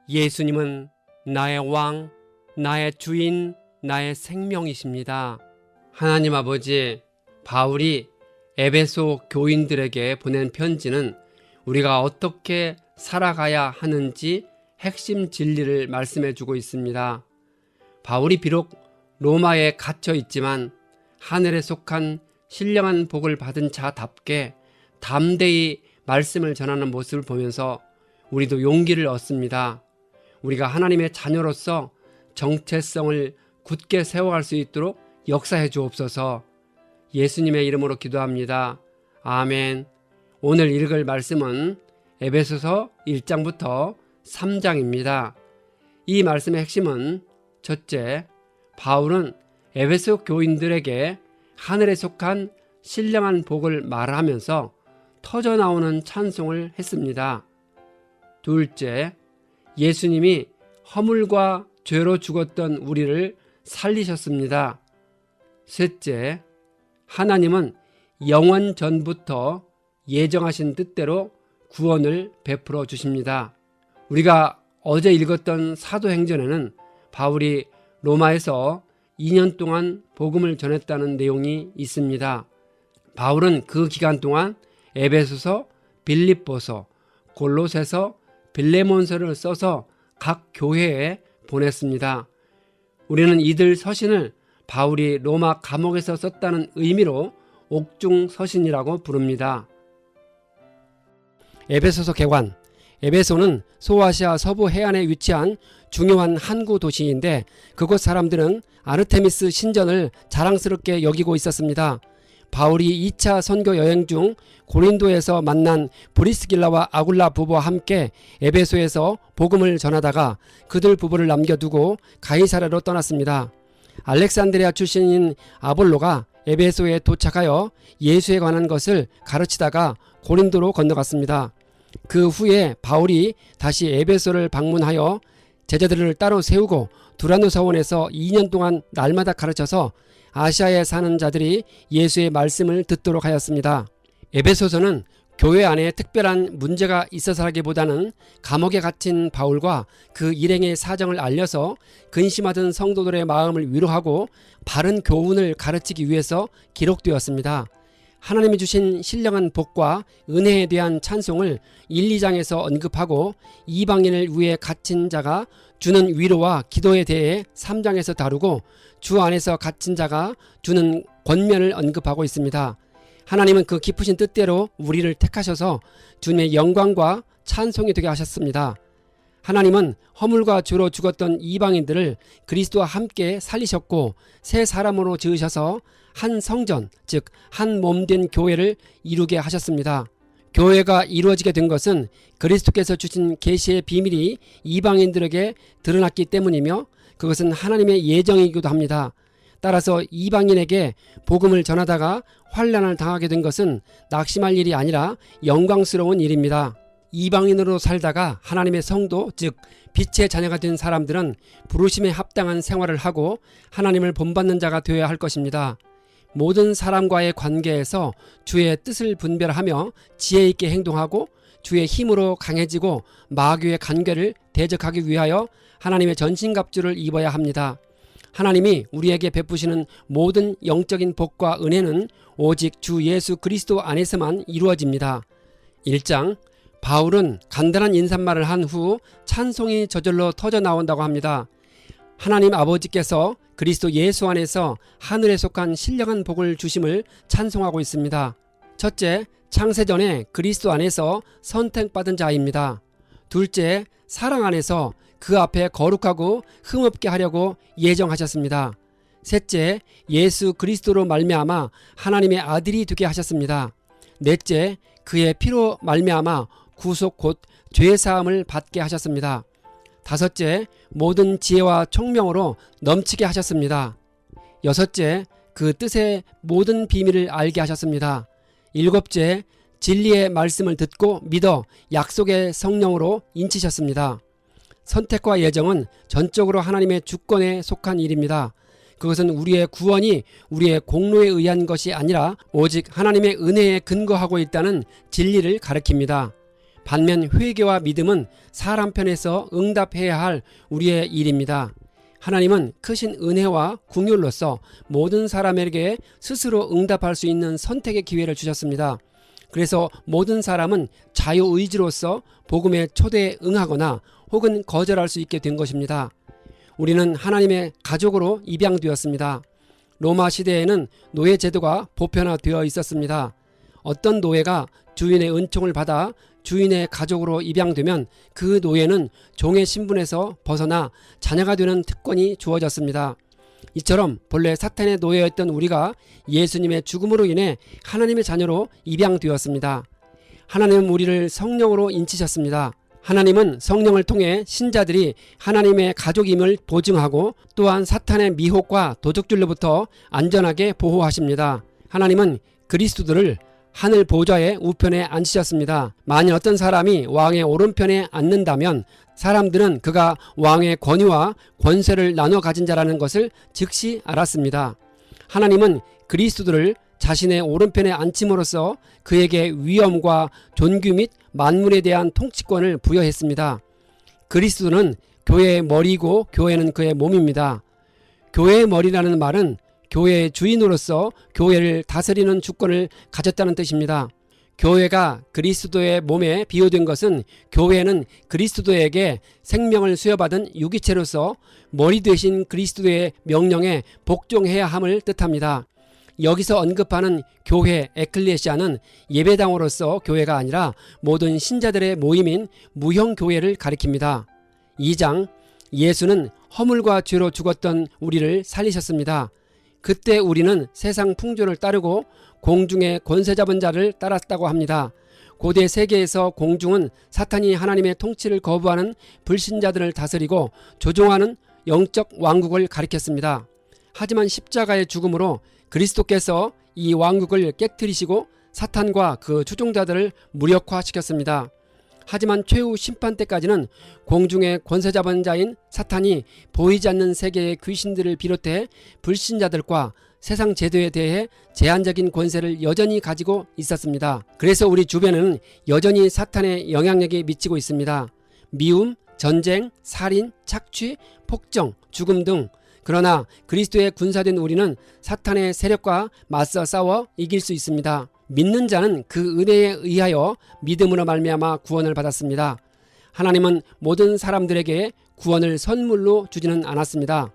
예수님은 나의 왕, 나의 주인, 나의 생명이십니다. 하나님 아버지, 바울이 에베소 교인들에게 보낸 편지는 우리가 어떻게 살아가야 하는지 핵심 진리를 말씀해 주고 있습니다. 바울이 비록 로마에 갇혀 있지만 하늘에 속한 신령한 복을 받은 자답게 담대히 말씀을 전하는 모습을 보면서 우리도 용기를 얻습니다. 우리가 하나님의 자녀로서 정체성을 굳게 세워갈 수 있도록 역사해 주옵소서. 예수님의 이름으로 기도합니다. 아멘. 오늘 읽을 말씀은 에베소서 1장부터 3장입니다. 이 말씀의 핵심은 첫째, 바울은 에베소 교인들에게 하늘에 속한 신령한 복을 말하면서 터져나오는 찬송을 했습니다. 둘째, 예수님이 허물과 죄로 죽었던 우리를 살리셨습니다. 셋째, 하나님은 영원 전부터 예정하신 뜻대로 구원을 베풀어 주십니다. 우리가 어제 읽었던 사도행전에는 바울이 로마에서 2년 동안 복음을 전했다는 내용이 있습니다. 바울은 그 기간 동안 에베소서, 빌립보서, 골로새서, 빌레몬서를 써서 각 교회에 보냈습니다. 우리는 이들 서신을 바울이 로마 감옥에서 썼다는 의미로 옥중 서신이라고 부릅니다. 에베소서 개관. 에베소는 소아시아 서부 해안에 위치한 중요한 항구 도시인데 그곳 사람들은 아르테미스 신전을 자랑스럽게 여기고 있었습니다. 바울이 2차 선교 여행 중 고린도에서 만난 브리스길라와 아굴라 부부와 함께 에베소에서 복음을 전하다가 그들 부부를 남겨두고 가이사랴로 떠났습니다. 알렉산드리아 출신인 아볼로가 에베소에 도착하여 예수에 관한 것을 가르치다가 고린도로 건너갔습니다. 그 후에 바울이 다시 에베소를 방문하여 제자들을 따로 세우고 두라노 사원에서 2년 동안 날마다 가르쳐서 아시아에 사는 자들이 예수의 말씀을 듣도록 하였습니다. 에베소서는 교회 안에 특별한 문제가 있어서라기보다는 감옥에 갇힌 바울과 그 일행의 사정을 알려서 근심하던 성도들의 마음을 위로하고 바른 교훈을 가르치기 위해서 기록되었습니다. 하나님이 주신 신령한 복과 은혜에 대한 찬송을 1, 2장에서 언급하고 이방인을 위해 갇힌 자가 주는 위로와 기도에 대해 3장에서 다루고 주 안에서 갇힌 자가 주는 권면을 언급하고 있습니다. 하나님은 그 깊으신 뜻대로 우리를 택하셔서 주님의 영광과 찬송이 되게 하셨습니다. 하나님은 허물과 죄로 죽었던 이방인들을 그리스도와 함께 살리셨고 새 사람으로 지으셔서 한 성전, 즉 한 몸된 교회를 이루게 하셨습니다. 교회가 이루어지게 된 것은 그리스도께서 주신 계시의 비밀이 이방인들에게 드러났기 때문이며 그것은 하나님의 예정이기도 합니다. 따라서 이방인에게 복음을 전하다가 환난을 당하게 된 것은 낙심할 일이 아니라 영광스러운 일입니다. 이방인으로 살다가 하나님의 성도, 즉 빛의 자녀가 된 사람들은 부르심에 합당한 생활을 하고 하나님을 본받는 자가 되어야 할 것입니다. 모든 사람과의 관계에서 주의 뜻을 분별하며 지혜 있게 행동하고 주의 힘으로 강해지고 마귀의 간계를 대적하기 위하여 하나님의 전신갑주를 입어야 합니다. 하나님이 우리에게 베푸시는 모든 영적인 복과 은혜는 오직 주 예수 그리스도 안에서만 이루어집니다. 1장, 바울은 간단한 인사말을 한 후 찬송이 저절로 터져 나온다고 합니다. 하나님 아버지께서 그리스도 예수 안에서 하늘에 속한 신령한 복을 주심을 찬송하고 있습니다. 첫째, 창세전에 그리스도 안에서 선택받은 자입니다. 둘째, 사랑 안에서 그 앞에 거룩하고 흠없게 하려고 예정하셨습니다. 셋째, 예수 그리스도로 말미암아 하나님의 아들이 되게 하셨습니다. 넷째, 그의 피로 말미암아 구속 곧 죄사함을 받게 하셨습니다. 다섯째, 모든 지혜와 총명으로 넘치게 하셨습니다. 여섯째, 그 뜻의 모든 비밀을 알게 하셨습니다. 일곱째, 진리의 말씀을 듣고 믿어 약속의 성령으로 인치셨습니다. 선택과 예정은 전적으로 하나님의 주권에 속한 일입니다. 그것은 우리의 구원이 우리의 공로에 의한 것이 아니라 오직 하나님의 은혜에 근거하고 있다는 진리를 가리킵니다. 반면 회개와 믿음은 사람 편에서 응답해야 할 우리의 일입니다. 하나님은 크신 은혜와 긍휼로서 모든 사람에게 스스로 응답할 수 있는 선택의 기회를 주셨습니다. 그래서 모든 사람은 자유의지로서 복음의 초대에 응하거나 혹은 거절할 수 있게 된 것입니다. 우리는 하나님의 가족으로 입양되었습니다. 로마 시대에는 노예 제도가 보편화되어 있었습니다. 어떤 노예가 주인의 은총을 받아 주인의 가족으로 입양되면 그 노예는 종의 신분에서 벗어나 자녀가 되는 특권이 주어졌습니다. 이처럼 본래 사탄의 노예였던 우리가 예수님의 죽음으로 인해 하나님의 자녀로 입양되었습니다. 하나님은 우리를 성령으로 인치셨습니다. 하나님은 성령을 통해 신자들이 하나님의 가족임을 보증하고 또한 사탄의 미혹과 도적질로부터 안전하게 보호하십니다. 하나님은 그리스도들을 하늘 보좌의 우편에 앉히셨습니다. 만일 어떤 사람이 왕의 오른편에 앉는다면 사람들은 그가 왕의 권위와 권세를 나눠 가진 자라는 것을 즉시 알았습니다. 하나님은 그리스도들을 자신의 오른편에 앉힘으로써 그에게 위엄과 존귀 및 만물에 대한 통치권을 부여했습니다. 그리스도는 교회의 머리이고 교회는 그의 몸입니다. 교회의 머리라는 말은 교회의 주인으로서 교회를 다스리는 주권을 가졌다는 뜻입니다. 교회가 그리스도의 몸에 비유된 것은 교회는 그리스도에게 생명을 수여받은 유기체로서 머리 되신 그리스도의 명령에 복종해야 함을 뜻합니다. 여기서 언급하는 교회 에클레시아는 예배당으로서 교회가 아니라 모든 신자들의 모임인 무형교회를 가리킵니다. 2장, 예수는 허물과 죄로 죽었던 우리를 살리셨습니다. 그때 우리는 세상 풍조를 따르고 공중의 권세 잡은 자를 따랐다고 합니다. 고대 세계에서 공중은 사탄이 하나님의 통치를 거부하는 불신자들을 다스리고 조종하는 영적 왕국을 가리켰습니다. 하지만 십자가의 죽음으로 그리스도께서 이 왕국을 깨뜨리시고 사탄과 그 추종자들을 무력화시켰습니다. 하지만 최후 심판 때까지는 공중의 권세 잡은 자인 사탄이 보이지 않는 세계의 귀신들을 비롯해 불신자들과 세상 제도에 대해 제한적인 권세를 여전히 가지고 있었습니다. 그래서 우리 주변에는 여전히 사탄의 영향력이 미치고 있습니다. 미움, 전쟁, 살인, 착취, 폭정, 죽음 등. 그러나 그리스도의 군사된 우리는 사탄의 세력과 맞서 싸워 이길 수 있습니다. 믿는 자는 그 은혜에 의하여 믿음으로 말미암아 구원을 받았습니다. 하나님은 모든 사람들에게 구원을 선물로 주지는 않았습니다.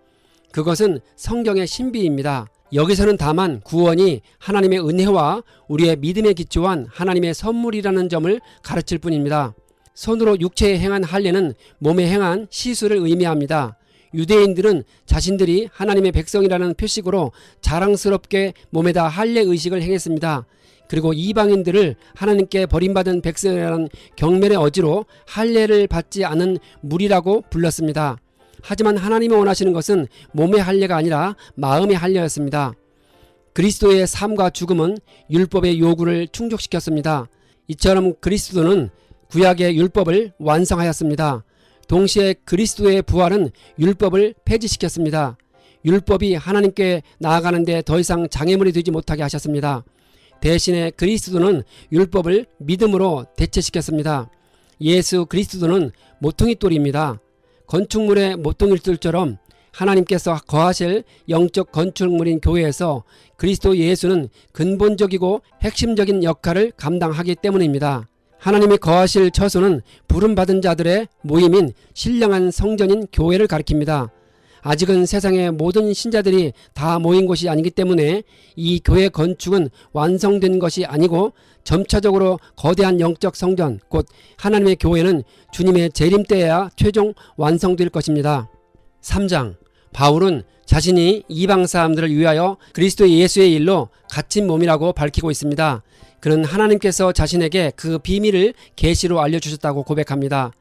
그것은 성경의 신비입니다. 여기서는 다만 구원이 하나님의 은혜와 우리의 믿음에 기초한 하나님의 선물이라는 점을 가르칠 뿐입니다. 손으로 육체에 행한 할례는 몸에 행한 시술을 의미합니다. 유대인들은 자신들이 하나님의 백성이라는 표식으로 자랑스럽게 몸에다 할례 의식을 행했습니다. 그리고 이방인들을 하나님께 버림받은 백성이라는 경멸의 어지로 할례를 받지 않은 무리라고 불렀습니다. 하지만 하나님이 원하시는 것은 몸의 할례가 아니라 마음의 할례였습니다. 그리스도의 삶과 죽음은 율법의 요구를 충족시켰습니다. 이처럼 그리스도는 구약의 율법을 완성하였습니다. 동시에 그리스도의 부활은 율법을 폐지시켰습니다. 율법이 하나님께 나아가는 데 더 이상 장애물이 되지 못하게 하셨습니다. 대신에 그리스도는 율법을 믿음으로 대체시켰습니다. 예수 그리스도는 모퉁이 돌입니다. 건축물의 모퉁이돌처럼 하나님께서 거하실 영적 건축물인 교회에서 그리스도 예수는 근본적이고 핵심적인 역할을 감당하기 때문입니다. 하나님이 거하실 처소는 부름받은 자들의 모임인 신령한 성전인 교회를 가리킵니다. 아직은 세상의 모든 신자들이 다 모인 곳이 아니기 때문에 이 교회 건축은 완성된 것이 아니고 점차적으로 거대한 영적 성전, 곧 하나님의 교회는 주님의 재림 때에야 최종 완성될 것입니다. 3장, 바울은 자신이 이방 사람들을 위하여 그리스도 예수의 일로 갇힌 몸이라고 밝히고 있습니다. 그는 하나님께서 자신에게 그 비밀을 계시로 알려주셨다고 고백합니다.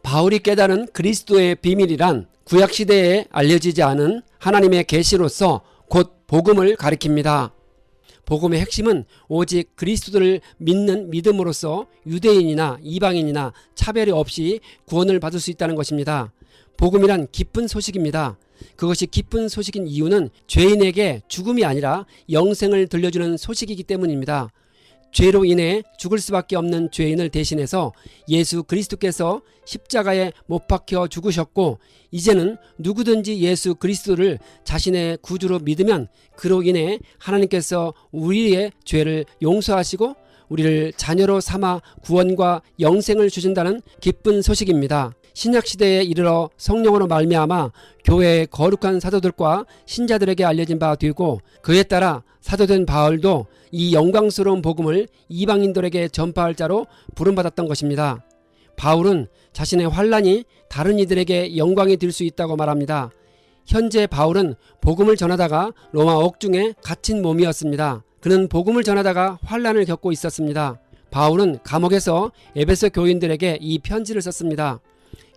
바울이 깨달은 그리스도의 비밀이란 구약시대에 알려지지 않은 하나님의 계시로서 곧 복음을 가리킵니다. 복음의 핵심은 오직 그리스도를 믿는 믿음으로써 유대인이나 이방인이나 차별이 없이 구원을 받을 수 있다는 것입니다. 복음이란 기쁜 소식입니다. 그것이 기쁜 소식인 이유는 죄인에게 죽음이 아니라 영생을 들려주는 소식이기 때문입니다. 죄로 인해 죽을 수밖에 없는 죄인을 대신해서 예수 그리스도께서 십자가에 못 박혀 죽으셨고, 이제는 누구든지 예수 그리스도를 자신의 구주로 믿으면 그로 인해 하나님께서 우리의 죄를 용서하시고 우리를 자녀로 삼아 구원과 영생을 주신다는 기쁜 소식입니다. 신약시대에 이르러 성령으로 말미암아 교회의 거룩한 사도들과 신자들에게 알려진 바 되고, 그에 따라 사도된 바울도 이 영광스러운 복음을 이방인들에게 전파할 자로 부름받았던 것입니다. 바울은 자신의 환난이 다른 이들에게 영광이 될 수 있다고 말합니다. 현재 바울은 복음을 전하다가 로마 옥중에 갇힌 몸이었습니다. 그는 복음을 전하다가 환난을 겪고 있었습니다. 바울은 감옥에서 에베소 교인들에게 이 편지를 썼습니다.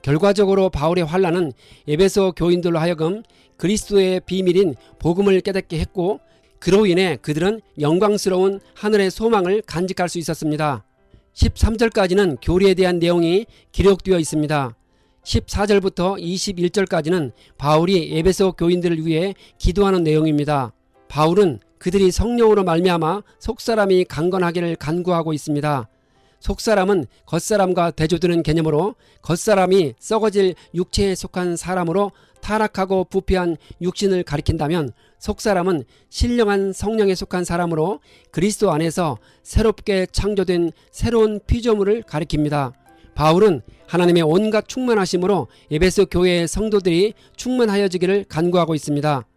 결과적으로 바울의 환난은 에베소 교인들로 하여금 그리스도의 비밀인 복음을 깨닫게 했고, 그로 인해 그들은 영광스러운 하늘의 소망을 간직할 수 있었습니다. 13절까지는 교리에 대한 내용이 기록되어 있습니다. 14절부터 21절까지는 바울이 에베소 교인들을 위해 기도하는 내용입니다. 바울은 그들이 성령으로 말미암아 속사람이 강건하기를 간구하고 있습니다. 속사람은 겉사람과 대조되는 개념으로, 겉사람이 썩어질 육체에 속한 사람으로 타락하고 부패한 육신을 가리킨다면, 속사람은 신령한 성령에 속한 사람으로 그리스도 안에서 새롭게 창조된 새로운 피조물을 가리킵니다. 바울은 하나님의 온갖 충만하심으로 에베소 교회의 성도들이 충만하여지기를 간구하고 있습니다.